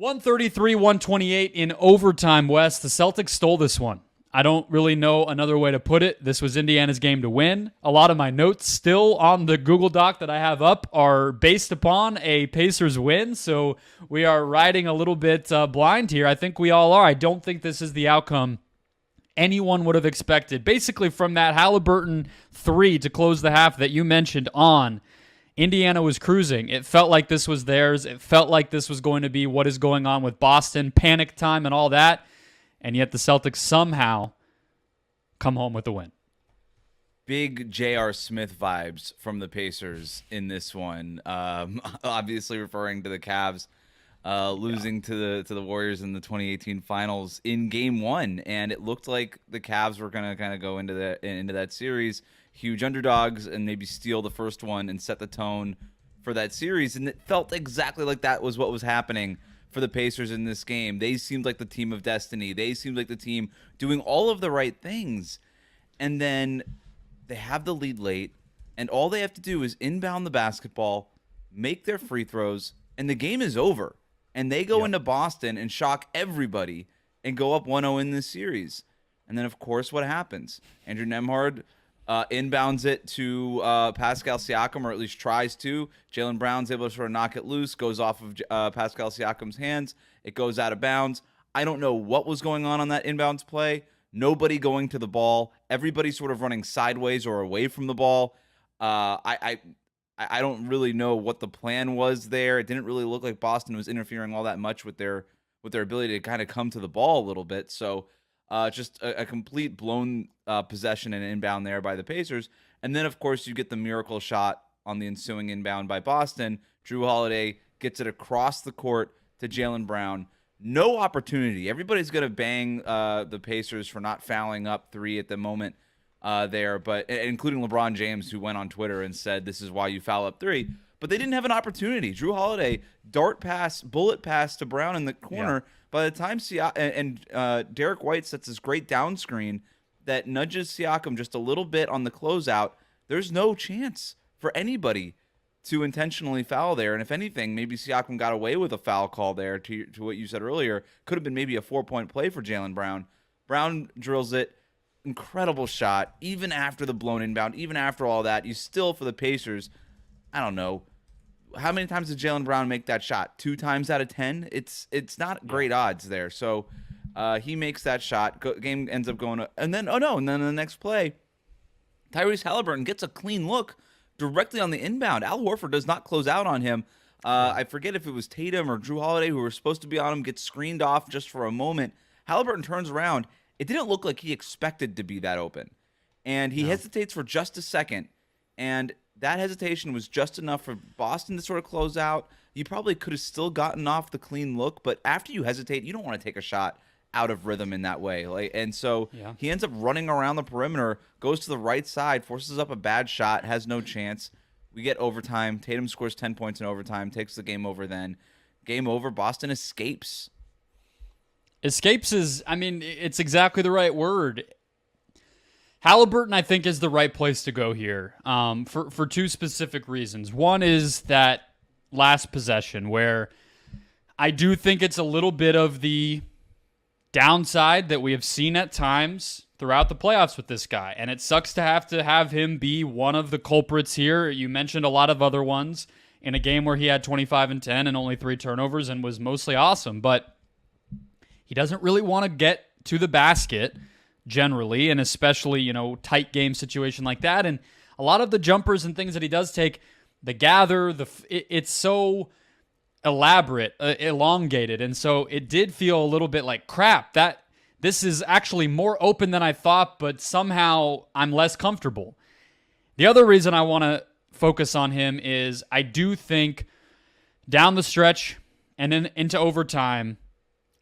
133-128 in overtime, Wes. The Celtics stole this one. I don't really know another way to put it. This was Indiana's game to win. A lot of my notes still on the Google Doc that I have up are based upon a Pacers win, so we are riding a little bit blind here. I think we all are. I don't think this is the outcome anyone would have expected. Basically, from that Haliburton 3 to close the half that you mentioned on, Indiana was cruising. It felt like this was theirs. It felt like this was going to be what is going on with Boston, panic time and all that. And yet the Celtics somehow come home with the win. Big J.R. Smith vibes from the Pacers in this one. Obviously referring to the Cavs losing to the Warriors in the 2018 Finals in Game 1, and it looked like the Cavs were going to kind of go into that series, huge underdogs, and maybe steal the first one and set the tone for that series. And it felt exactly like that was what was happening for the Pacers in this game. They seemed like the team of destiny. They seemed like the team doing all of the right things. And then they have the lead late, and all they have to do is inbound the basketball, make their free throws, and the game is over. And they go into Boston and shock everybody and go up 1-0 in this series. And then, of course, what happens? Andrew Nembhard inbounds it to Pascal Siakam, or at least tries to. Jaylen Brown's able to sort of knock it loose, goes off of Pascal Siakam's hands. It goes out of bounds. I don't know what was going on that inbounds play. Nobody going to the ball. Everybody sort of running sideways or away from the ball. I don't really know what the plan was there. It didn't really look like Boston was interfering all that much with their ability to kind of come to the ball a little bit. So just a complete blown possession and inbound there by the Pacers. And then, of course, you get the miracle shot on the ensuing inbound by Boston. Drew Holiday gets it across the court to Jaylen Brown. No opportunity. Everybody's going to bang the Pacers for not fouling up 3 at the moment there, but including LeBron James, who went on Twitter and said, this is why you foul up 3. But they didn't have an opportunity. Drew Holiday, bullet pass to Brown in the corner. Yeah. By the time Derek White sets this great down screen that nudges Siakam just a little bit on the closeout, there's no chance for anybody to intentionally foul there. And if anything, maybe Siakam got away with a foul call there to what you said earlier. Could have been maybe a 4-point play for Jaylen Brown. Brown drills it. Incredible shot. Even after the blown inbound, even after all that, you still, for the Pacers, I don't know. How many times did Jaylen Brown make that shot? 2 times out of 10? It's not great odds there. So he makes that shot. Game ends up going – and then the next play, Tyrese Haliburton gets a clean look directly on the inbound. Al Horford does not close out on him. I forget if it was Tatum or Drew Holiday who were supposed to be on him, gets screened off just for a moment. Haliburton turns around. It didn't look like he expected to be that open. And he hesitates for just a second. And that hesitation was just enough for Boston to sort of close out. You probably could have still gotten off the clean look, but after you hesitate, you don't want to take a shot out of rhythm in that way. And so he ends up running around the perimeter, goes to the right side, forces up a bad shot, has no chance. We get overtime. Tatum scores 10 points in overtime, takes the game over then. Game over. Boston escapes. Escapes is, it's exactly the right word. Haliburton, I think, is the right place to go here for 2 specific reasons. One is that last possession where I do think it's a little bit of the downside that we have seen at times throughout the playoffs with this guy. And it sucks to have him be one of the culprits here. You mentioned a lot of other ones in a game where he had 25 and 10 and only 3 turnovers and was mostly awesome. But he doesn't really want to get to the basket generally, and especially, tight game situation like that. And a lot of the jumpers and things that he does take, the gather, it's so elaborate, elongated. And so it did feel a little bit like crap. That this is actually more open than I thought, but somehow I'm less comfortable. The other reason I want to focus on him is I do think down the stretch and then into overtime,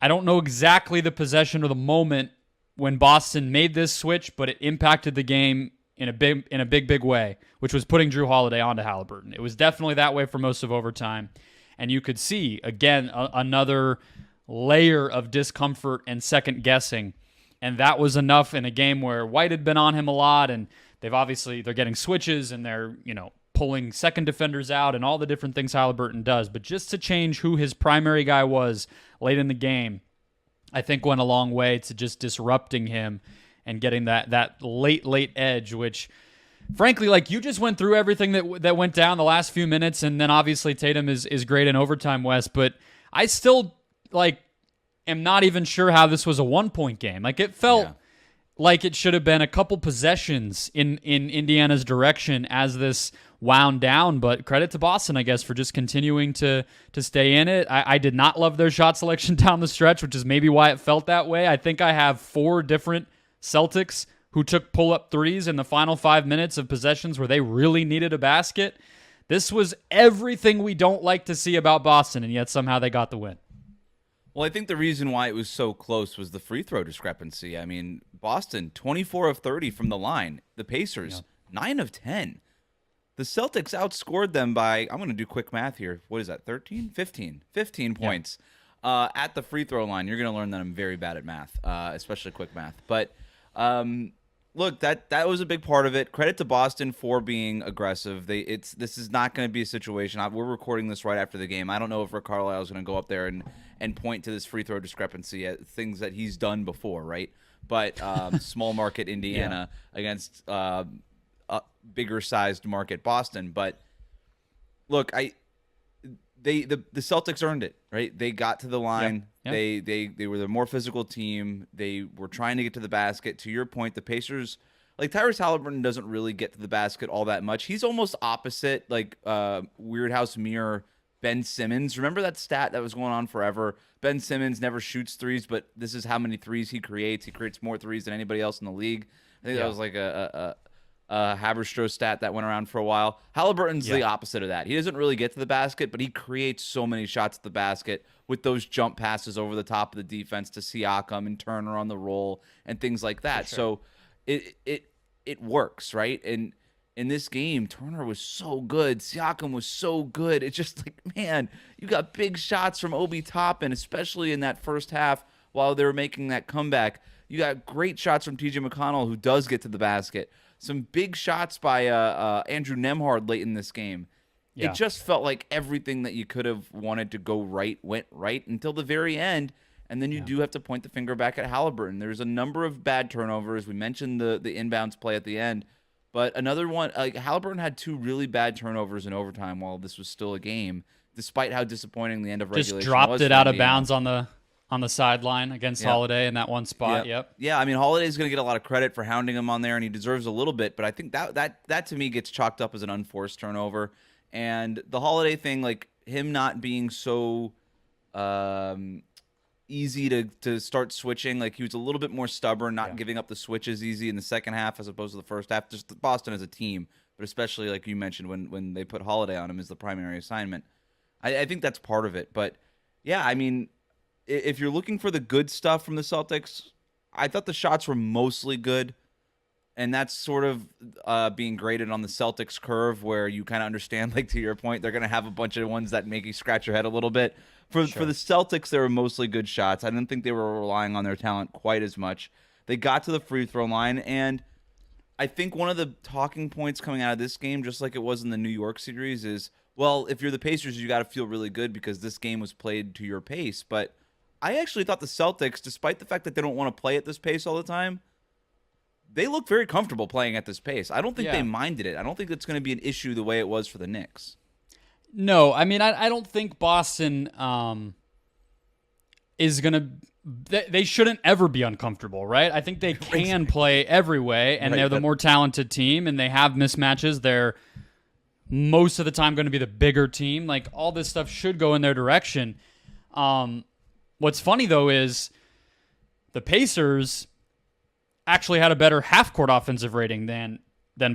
I don't know exactly the possession or the moment when Boston made this switch, but it impacted the game in a big way, which was putting Drew Holiday onto Haliburton. It was definitely that way for most of overtime. And you could see, again, another layer of discomfort and second guessing. And that was enough in a game where White had been on him a lot, and they're getting switches and they're, pulling second defenders out and all the different things Haliburton does. But just to change who his primary guy was late in the game, I think went a long way to just disrupting him and getting that late edge, which frankly, like you just went through everything that went down the last few minutes, and then obviously Tatum is great in overtime, Wes, but I still am not even sure how this was a 1-point game. Like it felt like it should have been a couple possessions in Indiana's direction as this wound down, but credit to Boston, I guess, for just continuing to stay in it. I did not love their shot selection down the stretch, which is maybe why it felt that way. I think I have 4 different Celtics who took pull-up threes in the final 5 minutes of possessions where they really needed a basket. This was everything we don't like to see about Boston, and yet somehow they got the win. Well, I think the reason why it was so close was the free throw discrepancy. I mean, Boston, 24 of 30 from the line. The Pacers, 9 of 10. The Celtics outscored them by, I'm going to do quick math here. What is that, 13? 15 points at the free throw line. You're going to learn that I'm very bad at math, especially quick math. But look, that was a big part of it. Credit to Boston for being aggressive. This is not going to be a situation. We're recording this right after the game. I don't know if Rick Carlisle is going to go up there and point to this free throw discrepancy at things that he's done before, right? But small market Indiana against bigger sized market Boston. But look, the Celtics earned it, right? They got to the line. Yep. They were the more physical team. They were trying to get to the basket. To your point, the Pacers, like Tyrese Haliburton doesn't really get to the basket all that much. He's almost opposite, like Weird House mirror Ben Simmons. Remember that stat that was going on forever? Ben Simmons never shoots threes, but this is how many threes he creates. He creates more threes than anybody else in the league. I think that was like a Haberstroh stat that went around for a while. Halliburton's the opposite of that. He doesn't really get to the basket, but he creates so many shots at the basket with those jump passes over the top of the defense to Siakam and Turner on the roll and things like that. Sure. So it works, right? And in this game, Turner was so good. Siakam was so good. It's just like, man, you got big shots from Obi Toppin, especially in that first half while they were making that comeback. You got great shots from TJ McConnell, who does get to the basket. Some big shots by Andrew Nembhard late in this game. Yeah. It just felt like everything that you could have wanted to go right went right until the very end. And then you do have to point the finger back at Haliburton. There's a number of bad turnovers. We mentioned the inbounds play at the end. But another one, like Haliburton had 2 really bad turnovers in overtime while this was still a game, despite how disappointing the end of regulation was. Just dropped it out of bounds on the sideline against Holiday in that one spot. Yep. Yeah, I mean, Holiday's going to get a lot of credit for hounding him on there, and he deserves a little bit. But I think that to me gets chalked up as an unforced turnover. And the Holiday thing, like him not being so easy to start switching, like he was a little bit more stubborn, not giving up the switches easy in the second half as opposed to the first half. Just Boston as a team, but especially like you mentioned when they put Holiday on him as the primary assignment. I think that's part of it. But yeah, I mean, if you're looking for the good stuff from the Celtics, I thought the shots were mostly good. And that's sort of being graded on the Celtics curve where you kind of understand, like to your point, they're going to have a bunch of ones that make you scratch your head a little bit. For the Celtics, they were mostly good shots. I didn't think they were relying on their talent quite as much. They got to the free throw line, and I think one of the talking points coming out of this game, just like it was in the New York series, is, well, if you're the Pacers, you got to feel really good because this game was played to your pace. But I actually thought the Celtics, despite the fact that they don't want to play at this pace all the time, they look very comfortable playing at this pace. I don't think they minded it. I don't think it's going to be an issue the way it was for the Knicks. No, I mean, I don't think Boston is going to... They shouldn't ever be uncomfortable, right? I think they can play every way, and they're the more talented team, and they have mismatches. They're most of the time going to be the bigger team. Like, all this stuff should go in their direction. What's funny, though, is the Pacers actually had a better half-court offensive rating than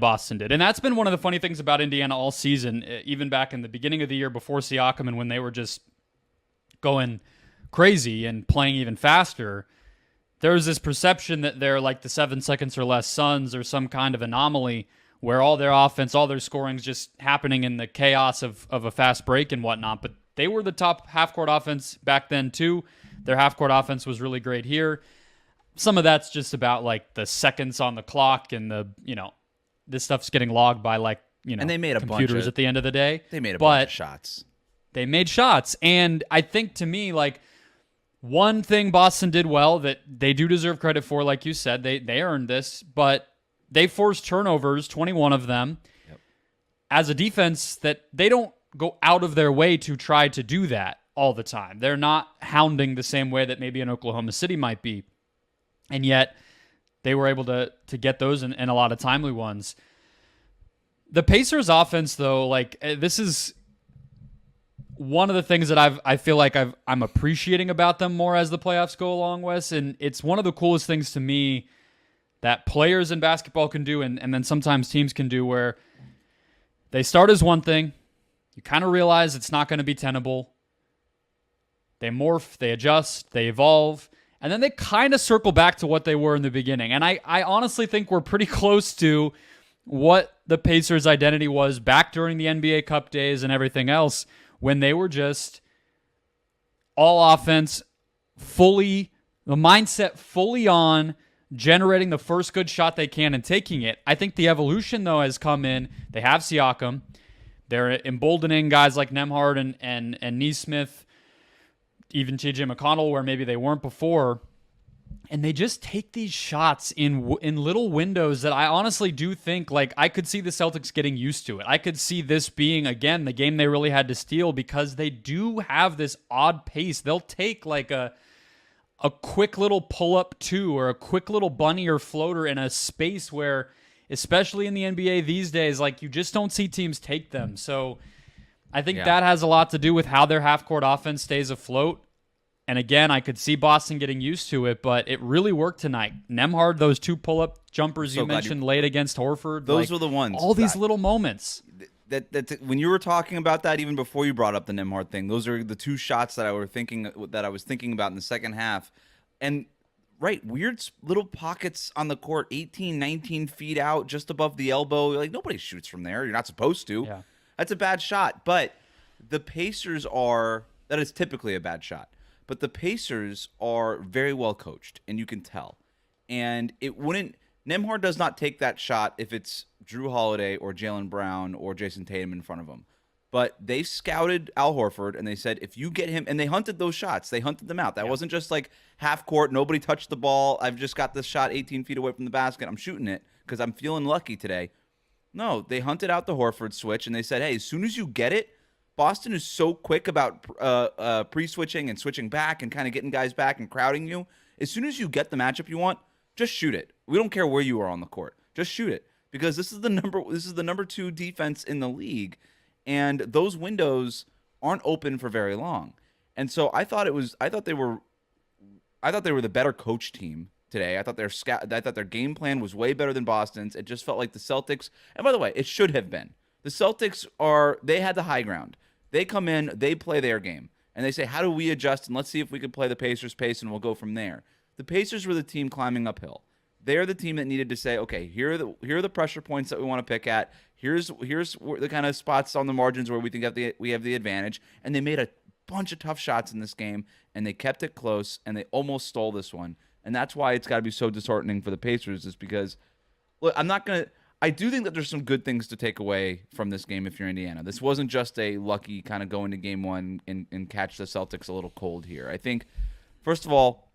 Boston did. And that's been one of the funny things about Indiana all season, even back in the beginning of the year before Siakam and when they were just going crazy and playing even faster. There was this perception that they're like the 7 seconds or less Suns or some kind of anomaly where all their offense, all their scoring's just happening in the chaos of a fast break and whatnot. But they were the top half-court offense back then too. Their half-court offense was really great here. Some of that's just about like the seconds on the clock and this stuff's getting logged by like and they made a computers at the end of the day. They made a bunch of shots. They made shots. And I think, to me, like, one thing Boston did well that they do deserve credit for, like you said, they earned this, but they forced turnovers, 21 of them, as a defense that they don't go out of their way to try to do that all the time. They're not hounding the same way that maybe an Oklahoma City might be. And yet they were able to get those and a lot of timely ones. The Pacers offense, though, like, this is one of the things that I feel like I'm appreciating about them more as the playoffs go along, Wes, and it's one of the coolest things to me that players in basketball can do, and then sometimes teams can do, where they start as one thing, you kind of realize it's not going to be tenable, they morph, they adjust, they evolve, and then they kind of circle back to what they were in the beginning. And I honestly think we're pretty close to what the Pacers' identity was back during the NBA Cup days and everything else, when they were just all offense, the mindset fully on, generating the first good shot they can and taking it. I think the evolution, though, has come in. They have Siakam. They're emboldening guys like Nembhard and Nesmith, even TJ McConnell, where maybe they weren't before. And they just take these shots in little windows that I honestly do think, like, I could see the Celtics getting used to it. I could see this being, again, the game they really had to steal, because they do have this odd pace. They'll take like a quick little pull-up two or a quick little bunny or floater in a space where, especially in the NBA these days, like, you just don't see teams take them. So I think that has a lot to do with how their half-court offense stays afloat. And again, I could see Boston getting used to it, but it really worked tonight. Nembhard, those two pull-up jumpers you mentioned late against Horford. Those were the ones. All these little moments. That when you were talking about that, even before you brought up the Nembhard thing, those are the two shots that I was thinking about in the second half. And weird little pockets on the court, 18, 19 feet out, just above the elbow. Like, nobody shoots from there. You're not supposed to. Yeah. That's a bad shot. But the Pacers that is typically a bad shot. But the Pacers are very well coached, and you can tell. And Nembhard does not take that shot if it's Drew Holiday or Jaylen Brown or Jayson Tatum in front of him. But they scouted Al Horford, and they said, if you get him, and they hunted those shots. They hunted them out. That wasn't just like half court, nobody touched the ball, I've just got this shot 18 feet away from the basket, I'm shooting it because I'm feeling lucky today. No, they hunted out the Horford switch, and they said, hey, as soon as you get it, Boston is so quick about pre-switching and switching back and kind of getting guys back and crowding you. As soon as you get the matchup you want, just shoot it. We don't care where you are on the court. Just shoot it, because this is the number 2 defense in the league, and those windows aren't open for very long. And so I thought they were the better coach team today. I thought their game plan was way better than Boston's. It just felt like the Celtics. And by the way, it should have been. The Celtics they had the high ground. They come in, they play their game, and they say, how do we adjust, and let's see if we can play the Pacers' pace, and we'll go from there. The Pacers were the team climbing uphill. They're the team that needed to say, okay, here are the pressure points that we want to pick at. Here's the kind of spots on the margins where we think we have the advantage. And they made a bunch of tough shots in this game, and they kept it close, and they almost stole this one. And that's why it's got to be so disheartening for the Pacers, is because, look, I do think that there's some good things to take away from this game if you're Indiana. This wasn't just a lucky kind of go into game one and catch the Celtics a little cold here. I think, first of all,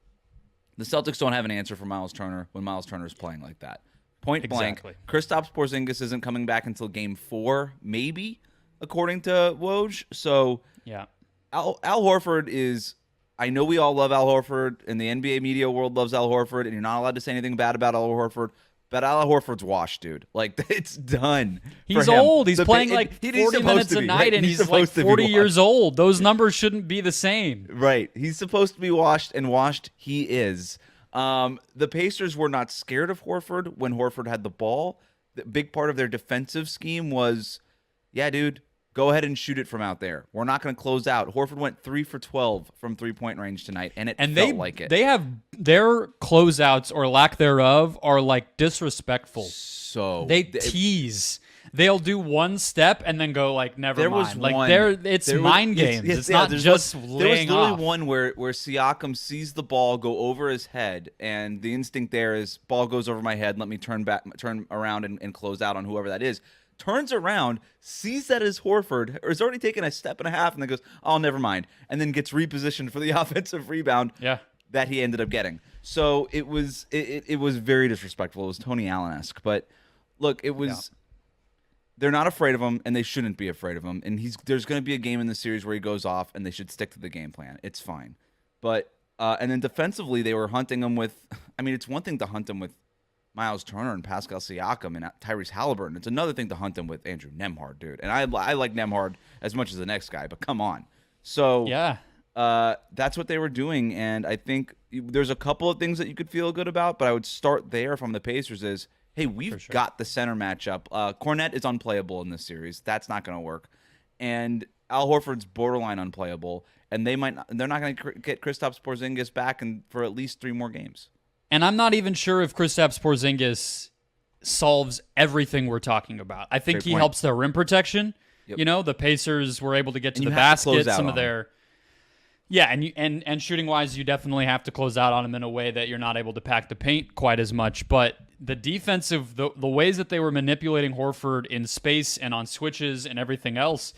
the Celtics don't have an answer for Miles Turner when Miles Turner is playing like that. Point blank, Kristaps Porzingis isn't coming back until game 4, maybe, according to Woj. So yeah, Al Horford is, I know we all love Al Horford, and the NBA media world loves Al Horford, and you're not allowed to say anything bad about Al Horford. But Al Horford's washed, dude. Like, it's done. He's old. He's playing like 40 minutes a night, and he's like 40 years old. Those numbers shouldn't be the same. Right. He's supposed to be washed, and washed he is. The Pacers were not scared of Horford when Horford had the ball. The big part of their defensive scheme was, yeah, dude, go ahead and shoot it from out there. We're not going to close out. Horford went 3 for 12 from three-point range tonight, and felt like it. They have their closeouts, or lack thereof, are like disrespectful. So they tease. They'll do one step and then go like, never mind. It's mind games. It's not just laying off. There was literally one where Siakam sees the ball go over his head, and the instinct there is, ball goes over my head, let me turn around and close out on whoever that is. turns around, sees that as Horford, or has already taken a step and a half, and then goes, oh, never mind, and then gets repositioned for the offensive rebound that he ended up getting. So it was very disrespectful. It was Tony Allen-esque. But look, it was they're not afraid of him, and they shouldn't be afraid of him. And there's going to be a game in the series where he goes off, and they should stick to the game plan. It's fine. But and then defensively, they were hunting him with. I mean, it's one thing to hunt him with Miles Turner and Pascal Siakam and Tyrese Haliburton. It's another thing to hunt him with Andrew Nembhard, dude. And I like Nembhard as much as the next guy, but come on. So that's what they were doing, and I think there's a couple of things that you could feel good about, but I would start there from the Pacers is, hey, we've got the center matchup. Cornette is unplayable in this series. That's not going to work. And Al Horford's borderline unplayable, and they're not going to get Kristaps Porzingis back for at least 3 more games. And I'm not even sure if Kristaps Porzingis solves everything we're talking about. I think he helps their rim protection. Yep. You know, the Pacers were able to get to the basket. Some of their and shooting wise, you definitely have to close out on him in a way that you're not able to pack the paint quite as much. But the defensive, the ways that they were manipulating Horford in space and on switches and everything else,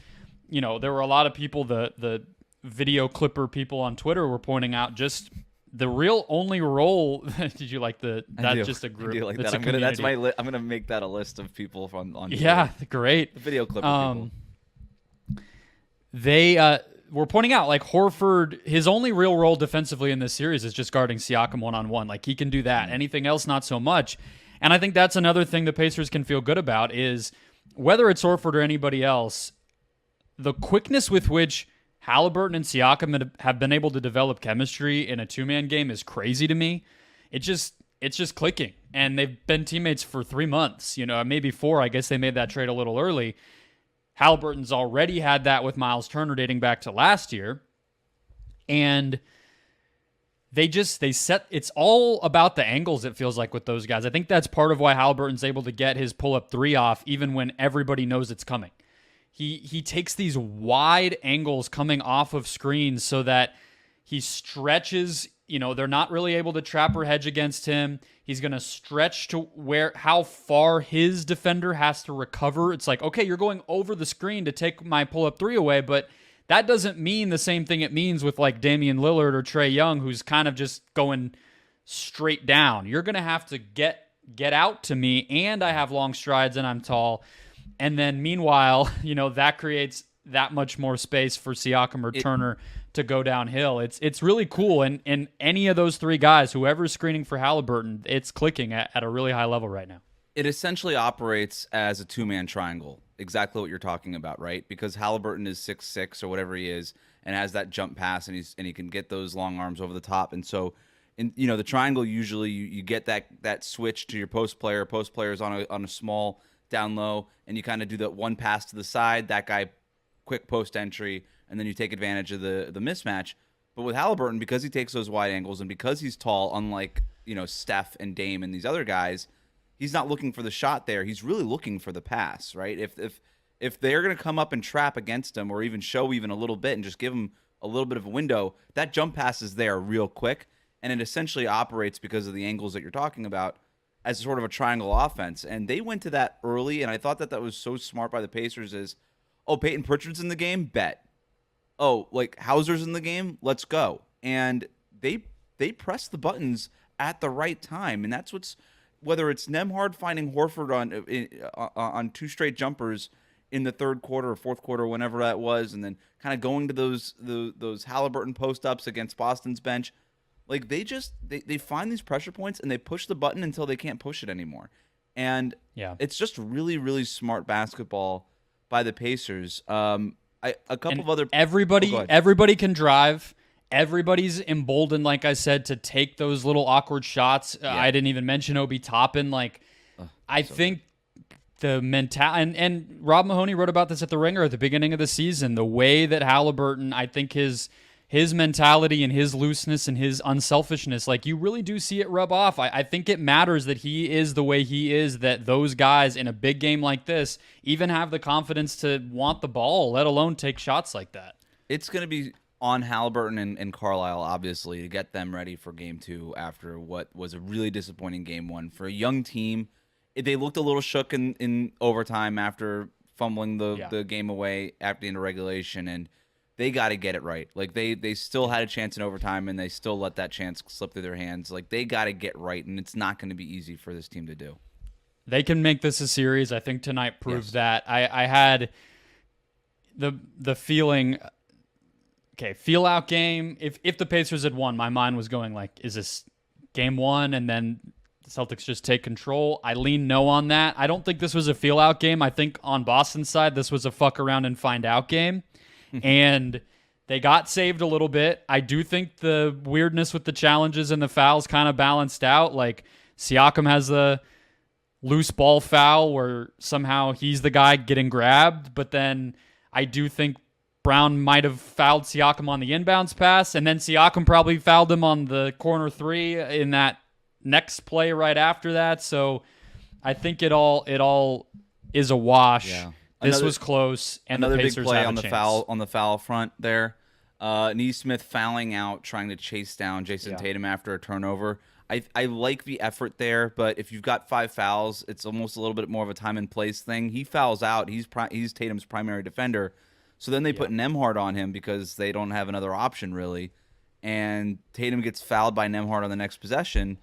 you know, there were a lot of people, the video clipper people on Twitter were pointing out just the real only role. Did you like that's just a group? I do like that. I'm gonna make that a list of people on Twitter. Yeah, great. The video clipper people. They were pointing out, like, Horford, his only real role defensively in this series is just guarding Siakam one-on-one. Like, he can do that. Anything else, not so much. And I think that's another thing the Pacers can feel good about is whether it's Horford or anybody else, the quickness with which Haliburton and Siakam have been able to develop chemistry in a 2-man game is crazy to me. It's just clicking. And they've been teammates for 3 months, you know, maybe 4. I guess they made that trade a little early. Haliburton's already had that with Miles Turner dating back to last year. And it's all about the angles, it feels like, with those guys. I think that's part of why Haliburton's able to get his pull-up 3 off even when everybody knows it's coming. He takes these wide angles coming off of screens so that he stretches, you know, they're not really able to trap or hedge against him. He's going to stretch to how far his defender has to recover. It's like, okay, you're going over the screen to take my pull-up 3 away, but that doesn't mean the same thing it means with like Damian Lillard or Trae Young, who's kind of just going straight down. You're going to have to get out to me, and I have long strides and I'm tall. And then meanwhile, you know, that creates that much more space for Siakam or Turner to go downhill. It's really cool. And any of those 3 guys, whoever's screening for Haliburton, it's clicking at a really high level right now. It essentially operates as a 2-man triangle, exactly what you're talking about, right? Because Haliburton is 6'6" or whatever he is, and has that jump pass, and he can get those long arms over the top. And so, you know, the triangle usually you get that switch to your post player. Post player's on a small down low, and you kind of do that one pass to the side, that guy quick post entry, and then you take advantage of the mismatch. But with Haliburton, because he takes those wide angles and because he's tall, unlike, you know, Steph and Dame and these other guys, he's not looking for the shot there. He's really looking for the pass, right? If they're going to come up and trap against him, or even show even a little bit and just give him a little bit of a window, that jump pass is there real quick, and it essentially operates, because of the angles that you're talking about, as sort of a triangle offense. And they went to that early, and I thought that was so smart by the Pacers is, oh, Peyton Pritchard's in the game? Bet. Oh, like, Hauser's in the game? Let's go. And they press the buttons at the right time, and that's whether it's Nembhard finding Horford on 2 straight jumpers in the third quarter or fourth quarter, whenever that was, and then kind of going to those Haliburton post-ups against Boston's bench. Like, they find these pressure points and they push the button until they can't push it anymore. And it's just really, really smart basketball by the Pacers. Everybody can drive. Everybody's emboldened, like I said, to take those little awkward shots. I didn't even mention Obi Toppin. I think the mentality, and Rob Mahoney wrote about this at The Ringer at the beginning of the season, the way that Haliburton, I think his mentality and his looseness and his unselfishness, like, you really do see it rub off. I think it matters that he is the way he is, that those guys in a big game like this even have the confidence to want the ball, let alone take shots like that. It's going to be on Haliburton and Carlisle, obviously, to get them ready for Game 2 after what was a really disappointing Game 1. For a young team, They looked a little shook in overtime after fumbling Yeah. the game away after the end of regulation, and they got to get it right. Like they still had a chance in overtime, and they still let that chance slip through their hands. Like they got to get right, and it's not going to be easy for this team to do. They can make this a series. I think tonight proved Yes. that. I had the feeling, okay, feel out game. If the Pacers had won, my mind was going like, is this game one and then the Celtics just take control? I lean no on that. I don't think this was a feel out game. I think on Boston's side, this was a fuck around and find out game. And they got saved a little bit. I do think the weirdness with the challenges and the fouls kind of balanced out. Like Siakam has the loose ball foul where somehow he's the guy getting grabbed, but then I do think Brown might have fouled Siakam on the inbounds pass, and then Siakam probably fouled him on the corner three in that next play right after that. So I think it all is a wash. Yeah. This Another- was close, and Another the big Pacers play had on a the chance. foul front there. Neesmith fouling out, trying to chase down Jayson Yeah. Tatum after a turnover. I like the effort there, but if you've got 5 fouls, it's almost a little bit more of a time and place thing. He fouls out. He's Tatum's primary defender. So then they put Nembhard on him because they don't have another option really. And Tatum gets fouled by Nembhard on the next possession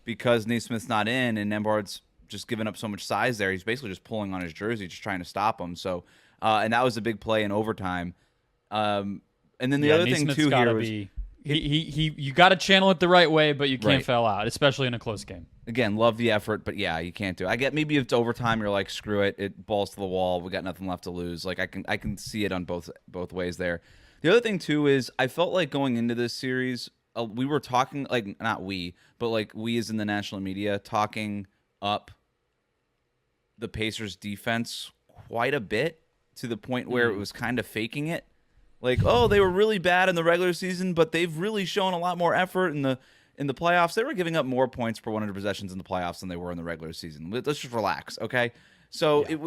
because Neesmith's not in, and Nembhard's just giving up so much size there. He's basically just pulling on his jersey, just trying to stop him. So, and that was a big play in overtime. And then the other thing Neesmith's too gotta here was be, you got to channel it the right way, but you can't Right. foul out, especially in a close game. again, love the effort, but yeah, you can't do it. I get maybe if it's overtime, you're like, screw it, it balls to the wall. We got nothing left to lose. Like I can see it on both ways there. The other thing too is I felt like going into this series, we were talking like not we, but like we as in the national media talking up the Pacers defense quite a bit to the point where it was kind of faking it. Like, oh, they were really bad in the regular season, but they've really shown a lot more effort in the playoffs. They were giving up more points per 100 possessions in the playoffs than they were in the regular season. Let's just relax, okay? So it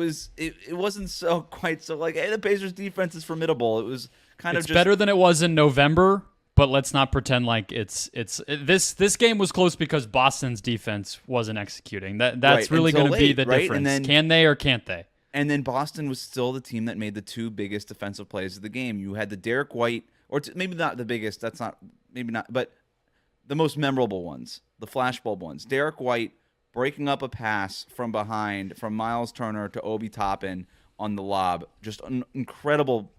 wasn't so quite so like, hey, the Pacers defense is formidable. It was kind It's of just better than it was in November, but let's not pretend like this game was close because Boston's defense wasn't executing. That's Right, really until going to be late, the right? difference. And then- Can they or can't they? And then Boston was still the team that made the 2 biggest defensive plays of the game. You had the Derek White, or maybe not the biggest. That's not maybe not, but the most memorable ones, the flashbulb ones. Derek White breaking up a pass from behind from Miles Turner to Obi Toppin on the lob. Just an incredible.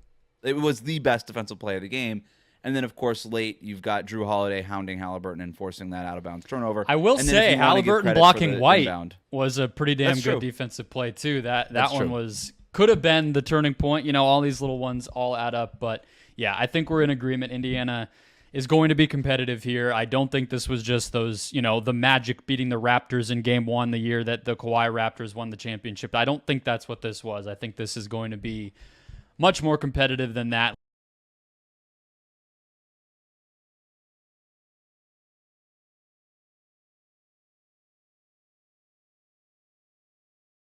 It was the best defensive play of the game. And then, of course, late, you've got Drew Holiday hounding Haliburton and forcing that out-of-bounds turnover. I will And then if say you wanna give Haliburton credit for blocking the White inbound- was a pretty damn That's good true. defensive play too. That That's one true. could have been the turning point. You know, all these little ones all add up. But yeah, I think we're in agreement. Indiana is going to be competitive here. I don't think this was just those, the Magic beating the Raptors in game 1 the year that the Kawhi Raptors won the championship. I don't think that's what this was. I think this is going to be much more competitive than that.